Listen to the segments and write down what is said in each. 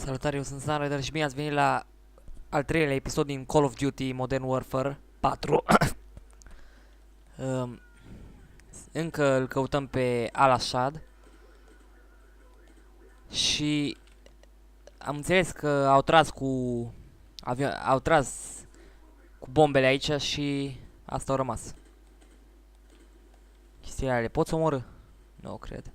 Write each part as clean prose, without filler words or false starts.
Salutare, eu sunt Sunrider și bine ați venit la al treilea episod din Call of Duty Modern Warfare 4. um, Încă îl căutăm pe Al-Ashad și am înțeles că au tras cu bombele aici și asta au rămas. Chestiile alea le pot să omorâ? Nu cred.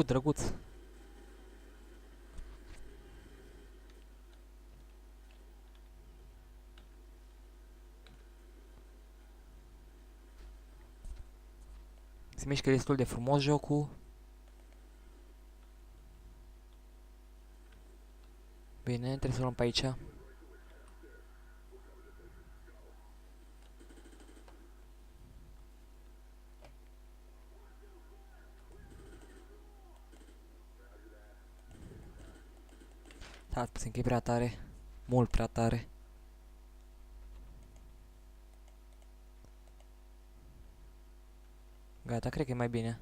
Drăguț. Se mișcă destul de frumos jocul. Bine, trebuie să luăm pe aici. Da, puțin că e prea tare. Mult prea tare. Gata, cred că e mai bine.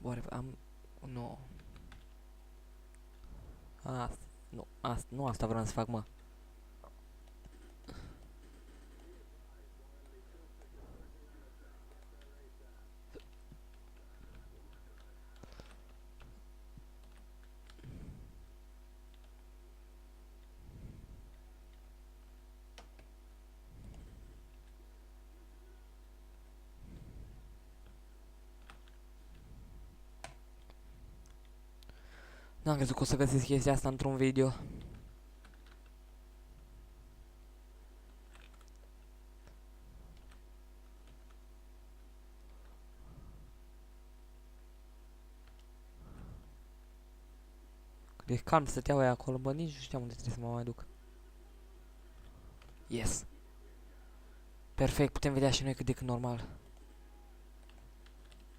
Oare am... Nu. Nu asta vreau să fac, mă. N-am crezut că o să găsesc chestia asta într-un video. Cât de calm stăteau aia acolo, bă, nici nu știam unde trebuie să mă mai duc. Yes. Perfect, putem vedea și noi cât de cât normal.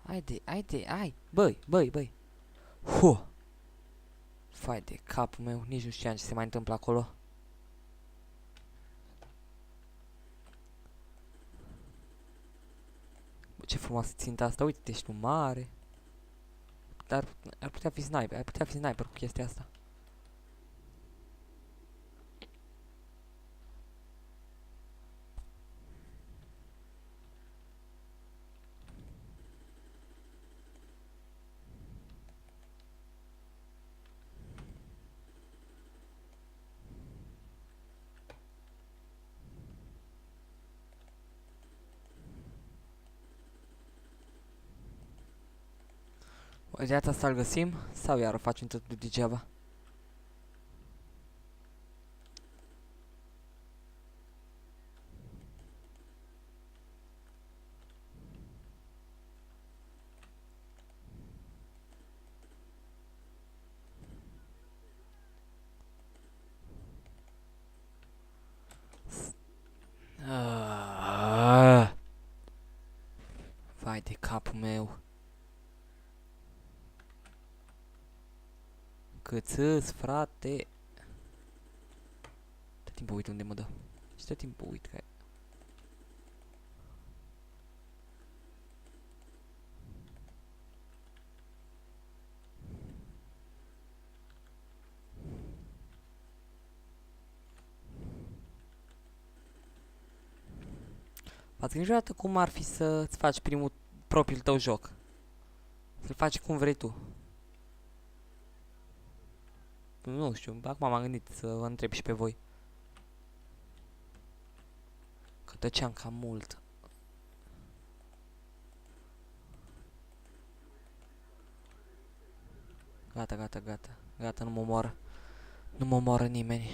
Hai! Băi! Fai de capul meu, nici nu știam ce se mai întâmplă acolo. Bă, ce frumoasă ținta asta, uite, ești un mare. Dar ar putea fi sniper cu chestia asta. De data asta îl găsim sau iar o facem tot degeaba? Vai de capul meu. Cât-ți, frate? Tot timpul uit unde mă dă. Și tot timpul uit că... V-ați gândit vreodată cum ar fi să-ți faci propriul tău joc? Să-l faci cum vrei tu. Nu știu, acum m-am gândit să vă întreb și pe voi. Că tăceam cam mult. Gata, gata, gata. Gata, nu mă omoară. Nu mă omoară nimeni.